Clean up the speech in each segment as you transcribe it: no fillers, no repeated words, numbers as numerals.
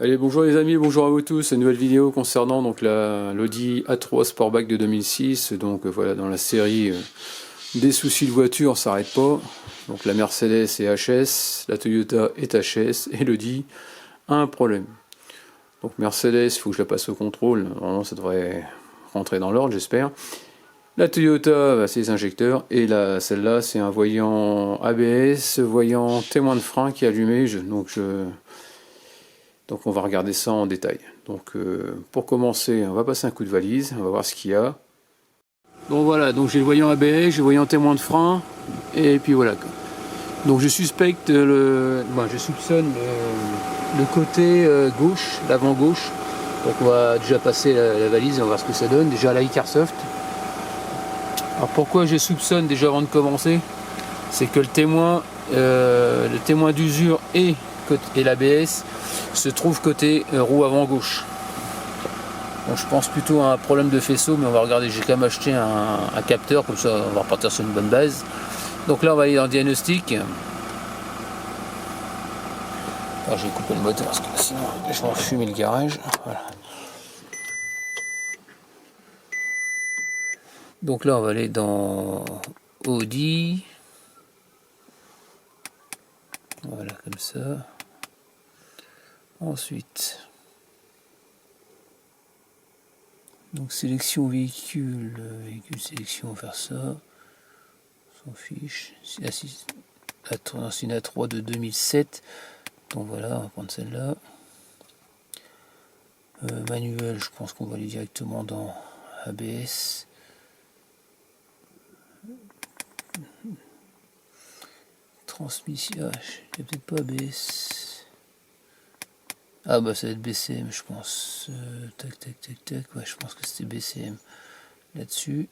Allez, bonjour les amis, bonjour à vous tous. Une nouvelle vidéo concernant donc l'Audi A3 Sportback de 2006. Donc voilà, dans la série des soucis de voiture, ça s'arrête pas. Donc la Mercedes est HS, la Toyota est HS et l'Audi a un problème. Donc Mercedes, il faut que je la passe au contrôle. Normalement, ça devrait rentrer dans l'ordre, j'espère. La Toyota, bah, c'est les injecteurs. Et celle-là, c'est un voyant ABS, voyant témoin de frein qui est allumé. Donc on va regarder ça en détail. Donc pour commencer, on va passer un coup de valise, on va voir ce qu'il y a. Donc voilà, donc j'ai le voyant ABS, j'ai le voyant témoin de frein, et puis voilà. Donc je soupçonne le côté gauche, l'avant gauche. Donc on va déjà passer la valise et on va voir ce que ça donne. Déjà la Icarsoft. Alors pourquoi je soupçonne déjà avant de commencer, c'est que le témoin d'usure et l'ABS se trouve côté roue avant gauche. Donc je pense plutôt à un problème de faisceau, mais on va regarder, j'ai quand même acheté un capteur, comme ça on va repartir sur une bonne base. Donc là on va aller dans le diagnostic. Alors j'ai coupé le moteur parce que sinon je vais en fumer le garage. Voilà. Donc là on va aller dans Audi. Voilà, comme ça. Ensuite, donc sélection véhicule sélection, on va faire ça. On s'en fiche. C'est une A3 de 2007. Donc voilà, on va prendre celle-là. Manuel, je pense qu'on va aller directement dans ABS. Transmission, il n'y a peut-être pas ABS. Ah bah ça va être BCM, je pense. Tac. Ouais, je pense que c'était BCM là-dessus.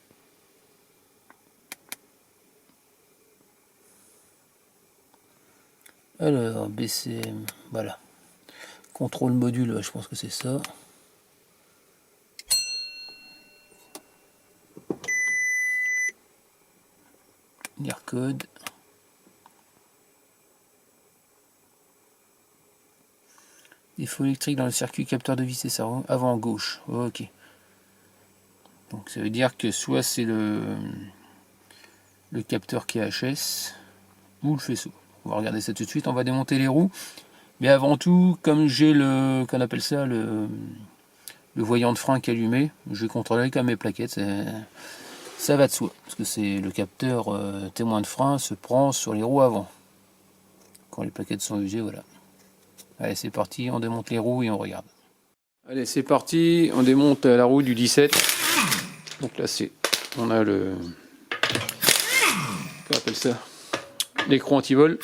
Alors BCM, voilà. Contrôle module, ouais, je pense que c'est ça. Lire code. Défaut électrique dans le circuit capteur de vitesse avant gauche. Ok. Donc ça veut dire que soit c'est le capteur qui est HS ou le faisceau. On va regarder ça tout de suite. On va démonter les roues. Mais avant tout, comme j'ai qu'on appelle ça le voyant de frein qui est allumé, je vais contrôler comme mes plaquettes. Ça va de soi. Parce que c'est le capteur témoin de frein se prend sur les roues avant. Quand les plaquettes sont usées, voilà. Allez, c'est parti, on démonte les roues et on regarde. Allez, c'est parti, on démonte la roue du 17. Donc là, on a qu'on appelle ça, l'écran anti-vol.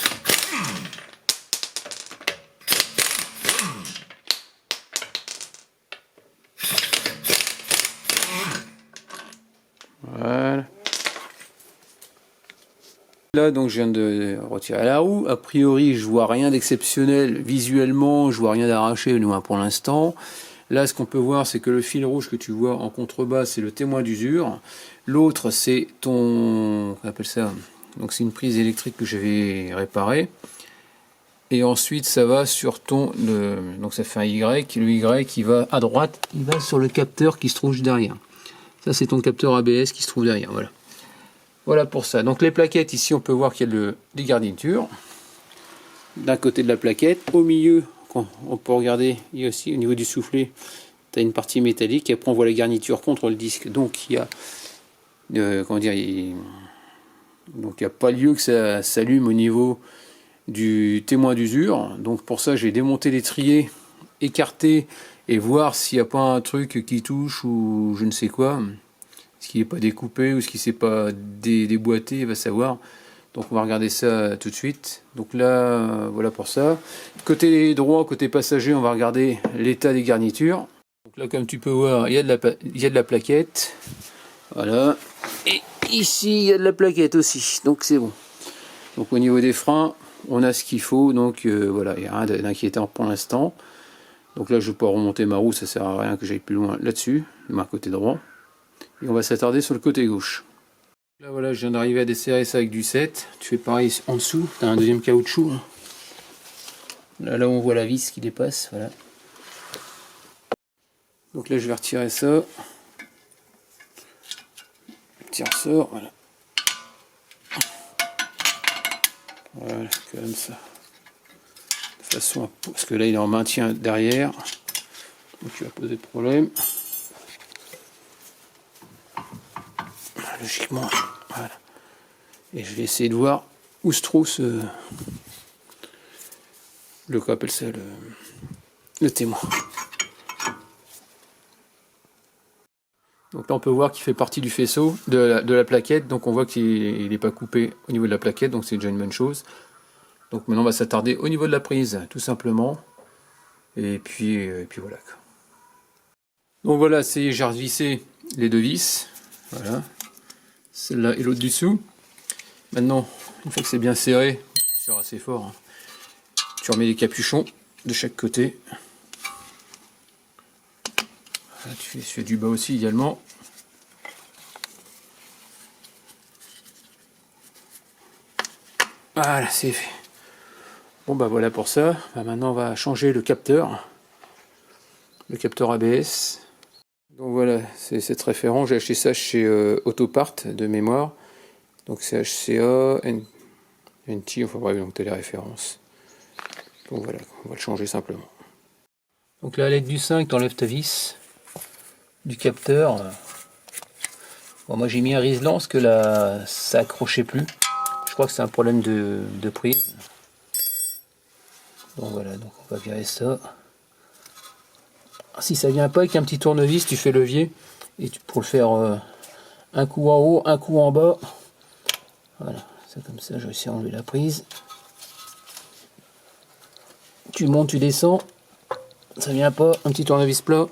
Voilà. Là, donc je viens de retirer la roue. A priori, je vois rien d'exceptionnel visuellement, je vois rien d'arraché, du moins pour l'instant. Là, ce qu'on peut voir, c'est que le fil rouge que tu vois en contrebas, c'est le témoin d'usure. L'autre, c'est on appelle ça, donc c'est une prise électrique que j'avais réparée. Et ensuite, ça va sur donc ça fait un Y. Le Y qui va à droite, il va sur le capteur qui se trouve derrière. Ça, c'est ton capteur ABS qui se trouve derrière. Voilà. Voilà pour ça. Donc les plaquettes, ici on peut voir qu'il y a des garnitures. D'un côté de la plaquette, au milieu, on peut regarder, il y a aussi au niveau du soufflet, tu as une partie métallique, et après on voit la garniture contre le disque. Donc il y a, donc il n'y a pas lieu que ça s'allume au niveau du témoin d'usure. Donc pour ça j'ai démonté l'étrier, écarté, et voir s'il n'y a pas un truc qui touche ou je ne sais quoi. Ce qui n'est pas découpé ou ce qui ne s'est pas déboîté, va savoir. Donc on va regarder ça tout de suite. Donc là, voilà pour ça. Côté droit, côté passager, on va regarder l'état des garnitures. Donc là, comme tu peux voir, il y a de la plaquette. Voilà. Et ici, il y a de la plaquette aussi. Donc c'est bon. Donc au niveau des freins, on a ce qu'il faut. Donc voilà, il n'y a rien d'inquiétant pour l'instant. Donc là, je ne vais pas remonter ma roue, ça ne sert à rien que j'aille plus loin là-dessus, de ma côté droit. Et on va s'attarder sur le côté gauche. Là voilà, je viens d'arriver à desserrer ça avec du 7. Tu fais pareil en dessous, tu as un deuxième caoutchouc. Là où on voit la vis qui dépasse, voilà. Donc là je vais retirer ça. Le petit ressort, voilà. Voilà, comme ça. De façon à... Parce que là il est en maintien derrière. Donc il va poser de problème. Logiquement, voilà. Et je vais essayer de voir où se trouve ce... qu'on appelle ça, le témoin. Donc là on peut voir qu'il fait partie du faisceau de la plaquette, donc on voit qu'il n'est pas coupé au niveau de la plaquette, donc c'est déjà une bonne chose. Donc maintenant on va s'attarder au niveau de la prise, tout simplement. Et puis voilà. Donc voilà, j'ai revissé les deux vis. Voilà. Celle-là et l'autre dessous. Maintenant, une fois que c'est bien serré, tu serres assez fort, hein, tu remets les capuchons de chaque côté. Voilà, tu fais celui du bas aussi également. Voilà, c'est fait. Bon bah voilà pour ça. Bah, maintenant on va changer le capteur ABS. Donc voilà, c'est cette référence. J'ai acheté ça chez Autopart de mémoire. Donc c'est HCA, NT, enfin bref, donc tu as les références. Donc voilà, on va le changer simplement. Donc là, à l'aide du 5, tu enlèves ta vis du capteur. Bon, moi j'ai mis un riselant parce que là, ça accrochait plus. Je crois que c'est un problème de prise. Donc voilà, donc on va virer ça. Si ça vient pas avec un petit tournevis, tu fais levier. Et pour le faire un coup en haut, un coup en bas. Voilà, c'est comme ça, je vais essayer d'enlever la prise. Tu montes, tu descends. Ça vient pas, un petit tournevis plat.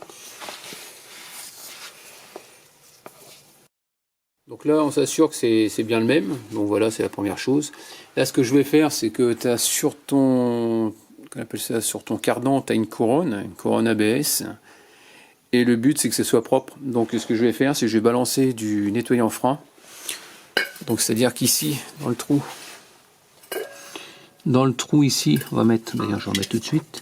Donc là, on s'assure que c'est bien le même. Donc voilà, c'est la première chose. Là, ce que je vais faire, c'est que tu as sur ton, qu'on appelle ça, sur ton cardan, tu as une couronne ABS. Et le but, c'est que ce soit propre. Donc ce que je vais faire, c'est que je vais balancer du nettoyant frein. Donc c'est-à-dire qu'ici, dans le trou ici, on va mettre, d'ailleurs je vais en mettre tout de suite.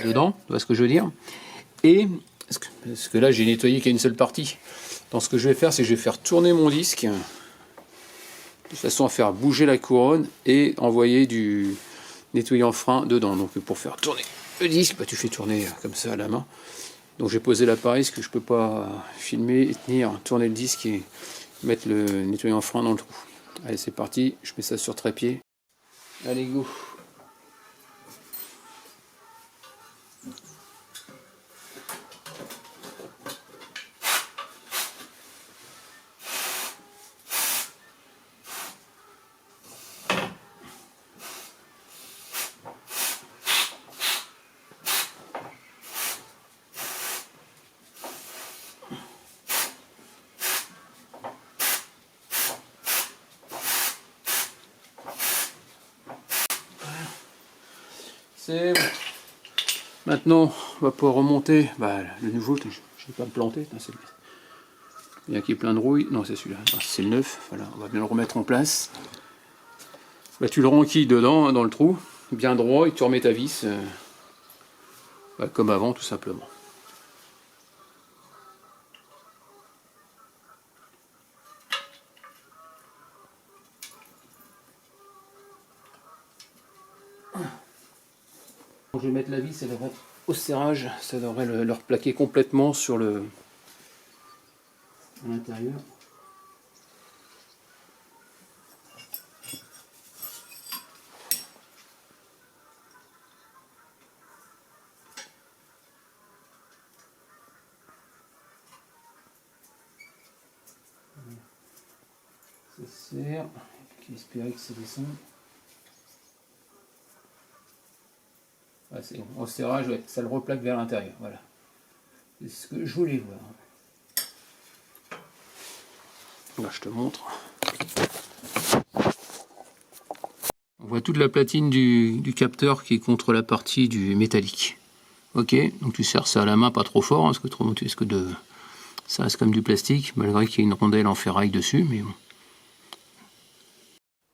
Dedans, tu vois ce que je veux dire. Et, parce que là j'ai nettoyé qu'à une seule partie. Donc ce que je vais faire, c'est que je vais faire tourner mon disque, de façon à faire bouger la couronne et envoyer du nettoyant frein dedans. Donc pour faire tourner le disque, bah, tu fais tourner comme ça à la main. Donc j'ai posé l'appareil, parce que je peux pas filmer et tenir, tourner le disque et mettre le nettoyant frein dans le trou. Allez, c'est parti, je mets ça sur trépied. Allez, go. C'est bon. Maintenant, on va pouvoir remonter le nouveau. Je ne vais pas me planter. Il y a qui est plein de rouille. Non, c'est celui-là. C'est le 9. Voilà, on va bien le remettre en place. Bah, tu le renquilles dedans, hein, dans le trou, bien droit, et tu remets ta vis comme avant, tout simplement. Je vais mettre la vis, elle devrait, au serrage, ça devrait le replaquer complètement sur à l'intérieur. Ça serre, et espérer que ça descende. Ah, c'est bon. Au serrage, ouais, ça le replaque vers l'intérieur. Voilà. C'est ce que je voulais voir. Là, je te montre. On voit toute la platine du capteur qui est contre la partie du métallique. Ok, donc tu serres ça à la main, pas trop fort, hein, parce que ça reste comme du plastique, malgré qu'il y ait une rondelle en ferraille dessus, mais bon.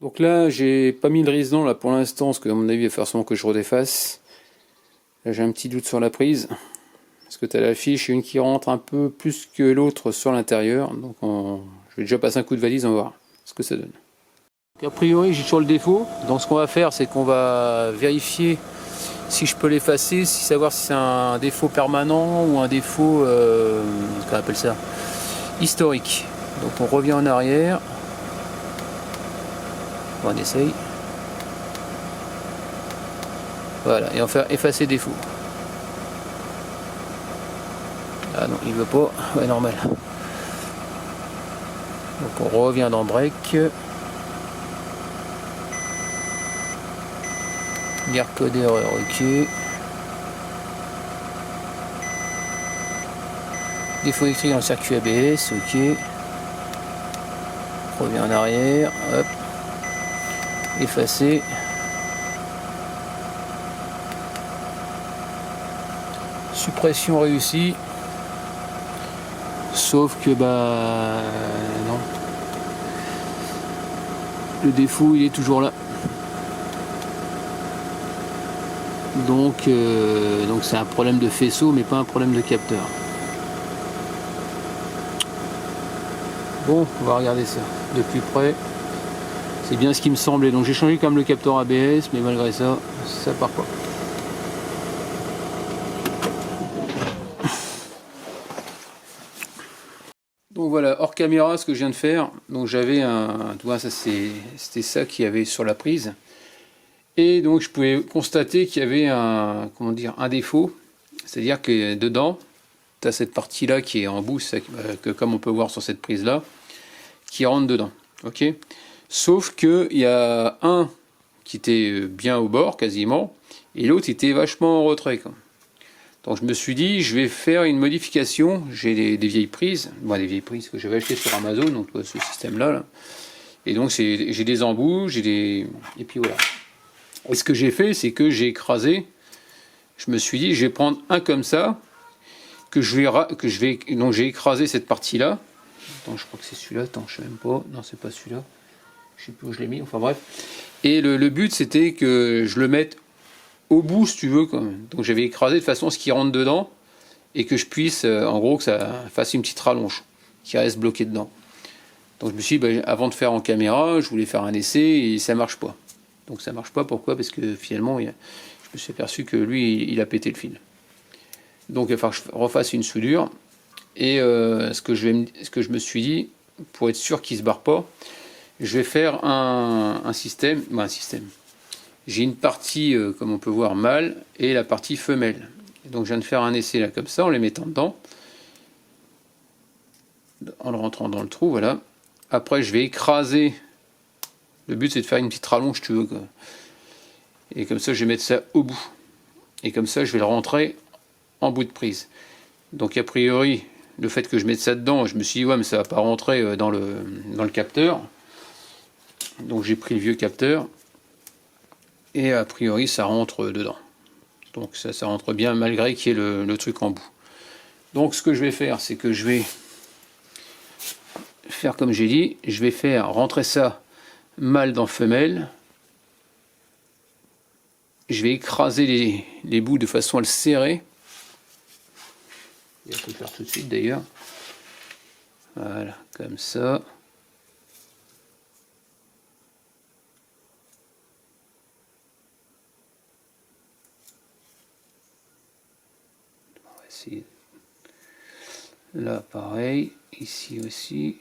Donc là, j'ai pas mis le résident là pour l'instant, parce que à mon avis, il va falloir sûrement que je redéfasse. Là, j'ai un petit doute sur la prise, parce que tu as la fiche, une qui rentre un peu plus que l'autre sur l'intérieur. Donc je vais déjà passer un coup de valise, on va voir ce que ça donne. Donc, a priori, j'ai toujours le défaut. Donc ce qu'on va faire, c'est qu'on va vérifier si je peux l'effacer, savoir si c'est un défaut permanent ou un défaut, qu'on appelle ça, historique. Donc on revient en arrière. On essaye. Voilà, et on va faire effacer défaut. Ah non, il veut pas. Ouais, normal. Donc on revient dans break. Dire code erreur, ok. Défaut électrique dans le circuit ABS, ok. Revient en arrière, hop. Effacer. Suppression réussie. Sauf que non. Le défaut il est toujours là. Donc c'est un problème de faisceau mais pas un problème de capteur. Bon, on va regarder ça de plus près. C'est bien ce qui me semblait. Donc j'ai changé quand même le capteur ABS, mais malgré ça, ça part pas. Donc voilà, hors caméra, ce que je viens de faire. Donc j'avais tu vois, ça c'était ça qu'il y avait sur la prise. Et donc je pouvais constater qu'il y avait un défaut. C'est-à-dire que dedans, tu as cette partie-là qui est en bout, que comme on peut voir sur cette prise-là, qui rentre dedans. Ok. Sauf qu'il y a un qui était bien au bord, quasiment, et l'autre était vachement en retrait, quoi. Donc je me suis dit, je vais faire une modification. J'ai des vieilles prises, des vieilles prises que j'avais achetées sur Amazon, donc ce système-là. Là. Et donc j'ai des embouts, et puis voilà. Et ce que j'ai fait, c'est que j'ai écrasé. Je me suis dit, je vais prendre un comme ça, donc j'ai écrasé cette partie-là. Attends, je crois que c'est celui-là. Attends, je sais même pas. Non, c'est pas celui-là. Je sais plus où je l'ai mis. Enfin bref. Et le but, c'était que je le mette au bout, si tu veux, quand même. Donc j'avais écrasé de façon à ce qu'il rentre dedans et que je puisse, en gros, que ça fasse une petite rallonge qui reste bloqué dedans. Donc je me suis dit, avant de faire en caméra, je voulais faire un essai et ça marche pas. Donc ça marche pas, pourquoi? Parce que finalement, je me suis aperçu que lui, il a pété le fil. Donc il va falloir que je refasse une soudure. Et ce que je me suis dit, pour être sûr qu'il ne se barre pas, je vais faire un système. J'ai une partie, comme on peut voir, mâle et la partie femelle. Et donc je viens de faire un essai là comme ça, en les mettant dedans, en le rentrant dans le trou, voilà. Après je vais écraser. Le but c'est de faire une petite rallonge, tu veux, quoi. Et comme ça je vais mettre ça au bout. Et comme ça je vais le rentrer en bout de prise. Donc a priori, le fait que je mette ça dedans, je me suis dit ouais mais ça va pas rentrer dans le capteur. Donc j'ai pris le vieux capteur. Et a priori ça rentre dedans. Donc ça rentre bien malgré qu'il y ait le truc en bout. Donc ce que je vais faire, c'est que je vais faire comme j'ai dit, je vais faire rentrer ça mâle dans femelle. Je vais écraser les bouts de façon à le serrer. Je vais le faire tout de suite d'ailleurs. Voilà, comme ça. On va essayer. Là, pareil. Ici aussi.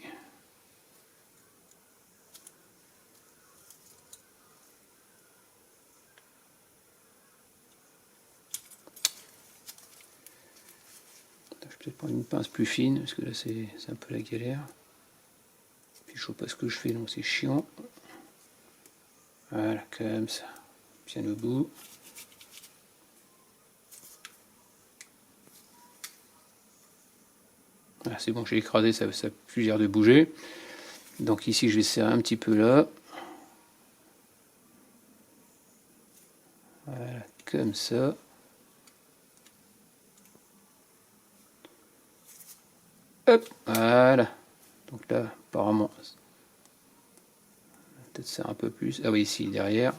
Je vais peut-être prendre une pince plus fine, parce que là c'est un peu la galère. Puis je sais pas ce que je fais, donc c'est chiant. Voilà, comme ça. Bien au bout. Voilà, c'est bon, j'ai écrasé, ça a plus l'air de bouger. Donc ici je vais serrer un petit peu là. Voilà, comme ça. Hop, voilà. Donc là, apparemment, peut-être ça un peu plus. Ah oui, ici, derrière.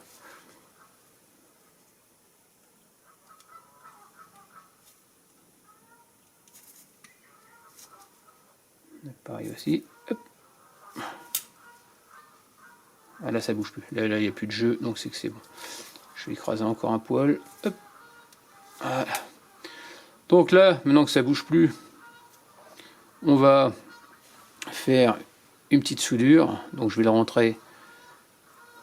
Pareil aussi. Hop. Ah là, ça bouge plus. Là, il n'y a plus de jeu, donc c'est que c'est bon. Je vais écraser encore un poil. Hop. Voilà. Donc là, maintenant que ça bouge plus, on va faire une petite soudure. Donc je vais la rentrer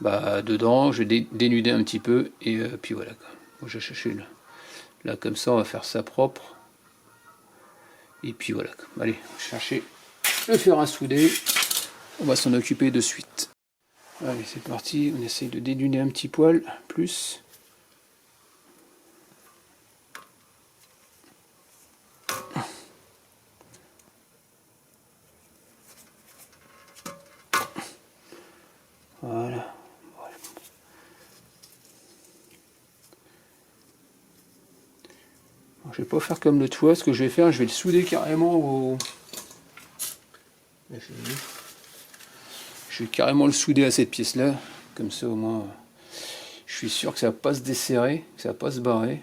dedans, je vais dénuder un petit peu, et puis voilà. Moi, je vais chercher là comme ça, on va faire ça propre. Et puis voilà. Allez, chercher le fer à souder. On va s'en occuper de suite. Allez, c'est parti. On essaye de dénuder un petit poil plus. Voilà. Alors, je vais pas faire comme le toit. Ce que je vais faire, je vais le souder carrément au. Je vais carrément le souder à cette pièce-là. Comme ça, au moins, je suis sûr que ça va pas se desserrer, que ça va pas se barrer.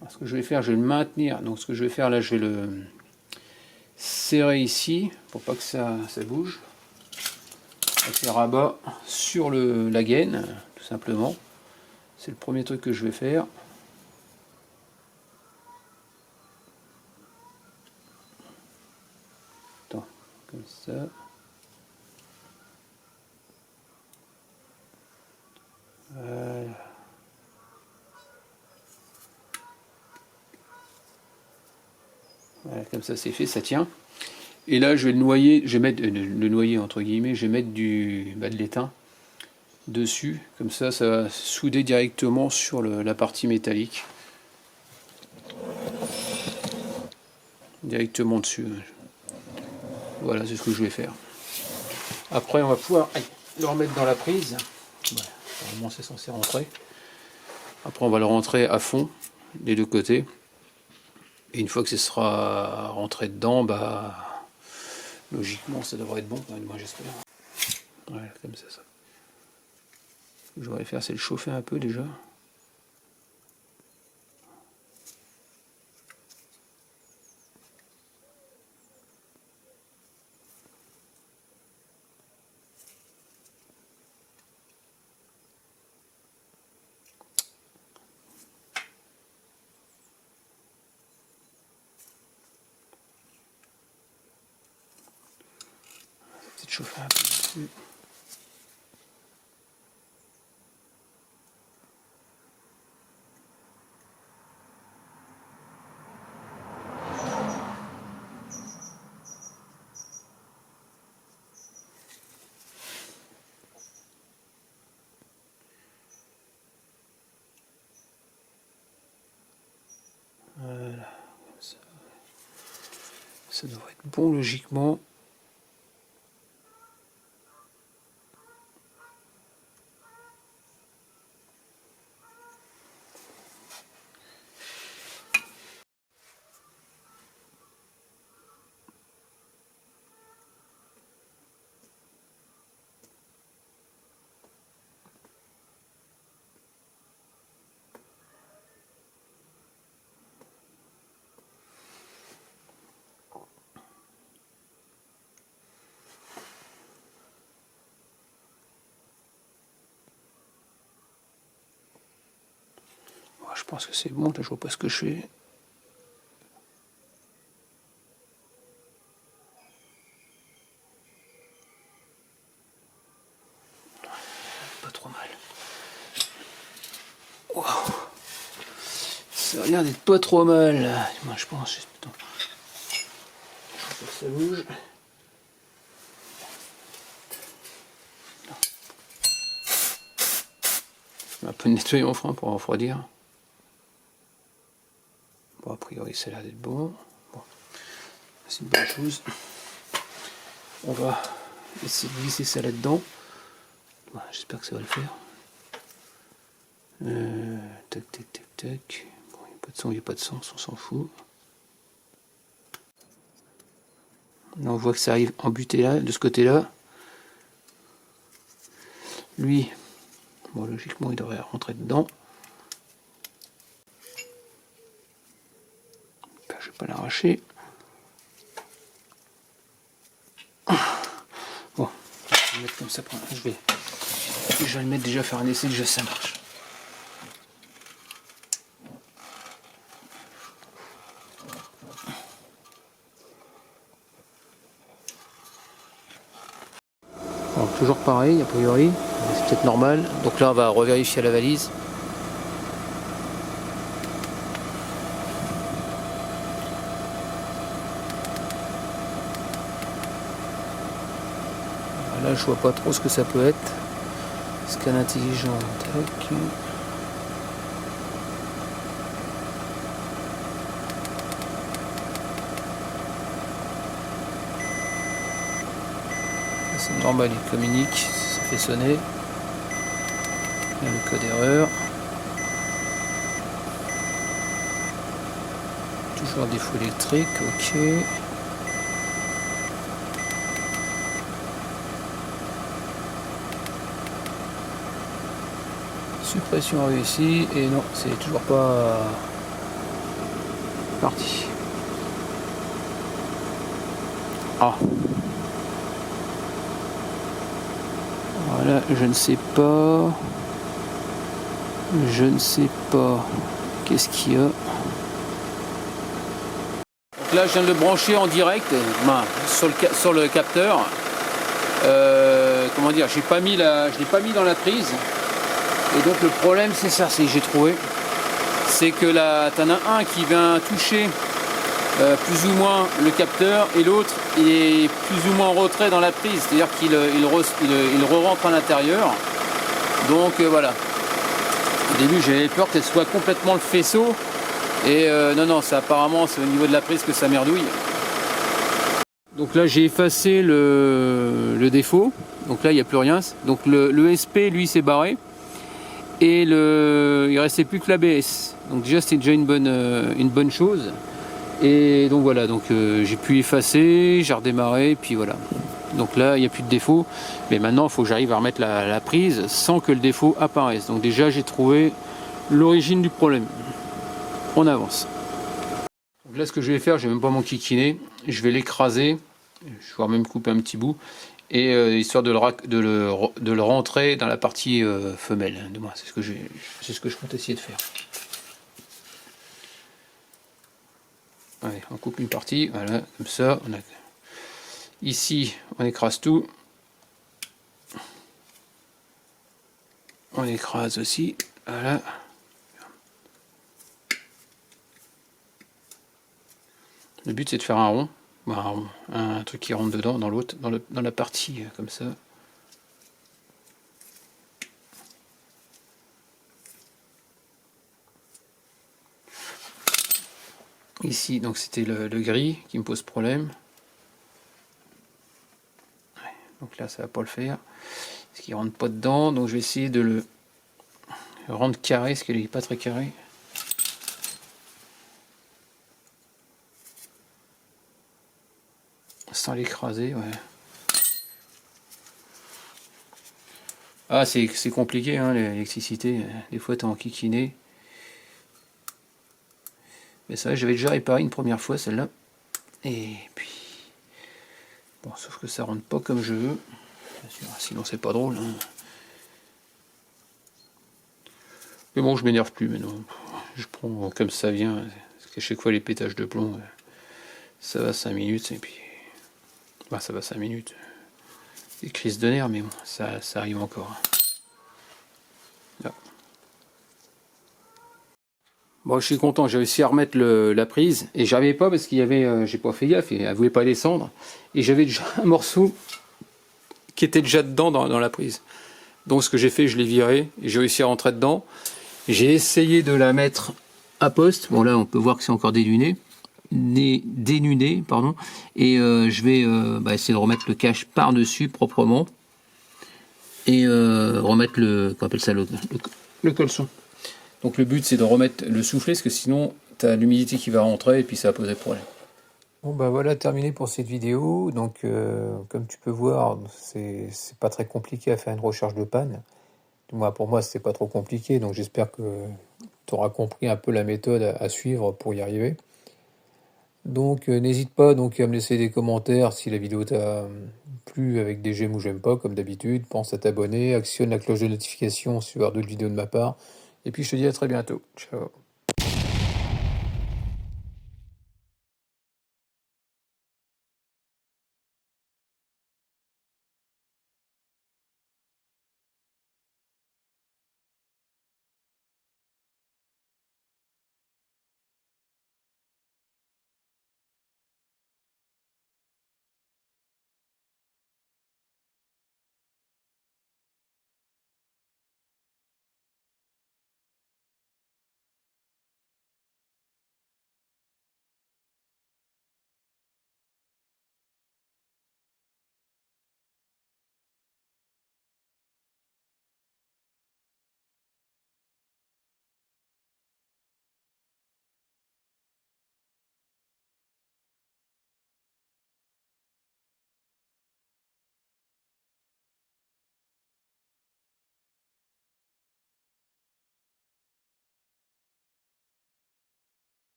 Alors, ce que je vais faire, je vais le maintenir. Donc, ce que je vais faire là, je vais le serrer ici pour pas que ça bouge. Avec les rabats sur la gaine, tout simplement. C'est le premier truc que je vais faire. Attends, comme ça. Voilà. Voilà, comme ça c'est fait, ça tient. Et là je vais le noyer, je vais mettre le noyer entre guillemets, je vais mettre de l'étain dessus, comme ça va souder directement sur la partie métallique. Directement dessus. Voilà, c'est ce que je vais faire. Après on va pouvoir le remettre dans la prise. Voilà, normalement c'est censé rentrer. Après on va le rentrer à fond, des deux côtés. Et une fois que ce sera rentré dedans, logiquement ça devrait être bon, moi j'espère. Voilà, comme ça. Ce que je voudrais faire, c'est le chauffer un peu déjà. Peut-être chauffer un peu dessus. Voilà, comme ça. Ça devrait être bon logiquement. Je pense que c'est bon, là je vois pas ce que je fais. Pas trop mal. Wow. Ça a l'air d'être pas trop mal. Moi je pense. Attends. Je que ça bouge. Un peu de nettoyer en frein pour refroidir. Bon, a priori ça a l'air d'être bon. Bon. C'est une bonne chose. On va essayer de glisser ça là-dedans. Bon, j'espère que ça va le faire. Tac, tac, tac, tac. Bon, il n'y a pas de son, il n'y a pas de sens, on s'en fout. Là, on voit que ça arrive embuté là, de ce côté-là. Lui, bon, logiquement, il devrait rentrer dedans. Ben, je vais pas l'arracher. Bon, je vais le mettre comme ça. Je vais le mettre déjà faire un essai, déjà ça marche. Bon, toujours pareil, a priori, c'est peut-être normal. Donc là, on va revérifier la valise. Là, je vois pas trop ce que ça peut être. Scan intelligent, tac. C'est normal, il communique, ça fait sonner. Il y a le code erreur. Toujours défaut électrique, ok. Suppression réussie, et non, c'est toujours pas parti. Ah. Voilà, je ne sais pas. Je ne sais pas. Qu'est-ce qu'il y a? Donc là, je viens de le brancher en direct sur le capteur. Comment dire, je l'ai pas mis dans la prise. Et donc le problème, c'est ça, j'ai trouvé. C'est que là, t'en as un qui vient toucher plus ou moins le capteur et l'autre il est plus ou moins en retrait dans la prise, c'est-à-dire qu'il re-rentre à l'intérieur. Donc voilà. Au début j'avais peur qu'elle soit complètement le faisceau et non, ça apparemment c'est au niveau de la prise que ça merdouille. Donc là j'ai effacé le défaut, donc là il n'y a plus rien. Donc le SP lui s'est barré et il restait plus que l'ABS. Donc déjà c'était déjà une bonne chose. Et donc voilà, donc j'ai pu effacer, j'ai redémarré, puis voilà. Donc là, il n'y a plus de défaut. Mais maintenant, il faut que j'arrive à remettre la prise sans que le défaut apparaisse. Donc déjà, j'ai trouvé l'origine du problème. On avance. Donc là, ce que je vais faire, je vais même pas m'enquiquiner. Je vais l'écraser. Je vais même couper un petit bout. Et histoire de le rentrer dans la partie femelle. C'est ce que je compte essayer de faire. Allez, on coupe une partie, voilà, comme ça. Ici, on écrase tout. On écrase aussi, voilà. Le but, c'est de faire un rond. Un truc qui rentre dedans, dans l'autre, dans la partie, comme ça. Ici, donc c'était le gris qui me pose problème. Ouais, donc là, ça va pas le faire. Parce qu'il rentre pas dedans. Donc je vais essayer de le rendre carré, parce qu'il n'est pas très carré. Sans l'écraser, ouais. Ah, c'est compliqué, hein, l'électricité. Des fois, t'es enquiquiné. Mais ça, j'avais déjà réparé une première fois celle-là. Et puis... Bon, sauf que ça rentre pas comme je veux. Bien sûr, sinon c'est pas drôle. Hein. Mais bon, je m'énerve plus maintenant. Je prends comme ça vient. Parce qu'à chaque fois, les pétages de plomb, ça va 5 minutes. Et puis... Bah, ça va 5 minutes. Des crises de nerfs, mais bon, ça arrive encore. Là. Bon, je suis content, j'ai réussi à remettre la prise, et j'arrivais pas parce qu'il y avait, j'ai pas fait gaffe, et elle voulait pas descendre, et j'avais déjà un morceau qui était déjà dedans dans la prise. Donc ce que j'ai fait, je l'ai viré, et j'ai réussi à rentrer dedans. J'ai essayé de la mettre à poste, bon là on peut voir que c'est encore dénudé, pardon, et je vais essayer de remettre le cache par-dessus proprement, et remettre qu'on appelle ça le colson. Donc le but c'est de remettre le soufflet parce que sinon tu as l'humidité qui va rentrer et puis ça va poser problème. Bon bah voilà, terminé pour cette vidéo. Donc comme tu peux voir, c'est pas très compliqué à faire une recherche de panne. Moi, pour moi, c'était pas trop compliqué, donc j'espère que tu auras compris un peu la méthode à suivre pour y arriver. Donc n'hésite pas donc à me laisser des commentaires si la vidéo t'a plu avec des j'aime ou j'aime pas comme d'habitude. Pense à t'abonner, actionne la cloche de notification si tu veux avoir d'autres vidéos de ma part. Et puis je te dis à très bientôt. Ciao.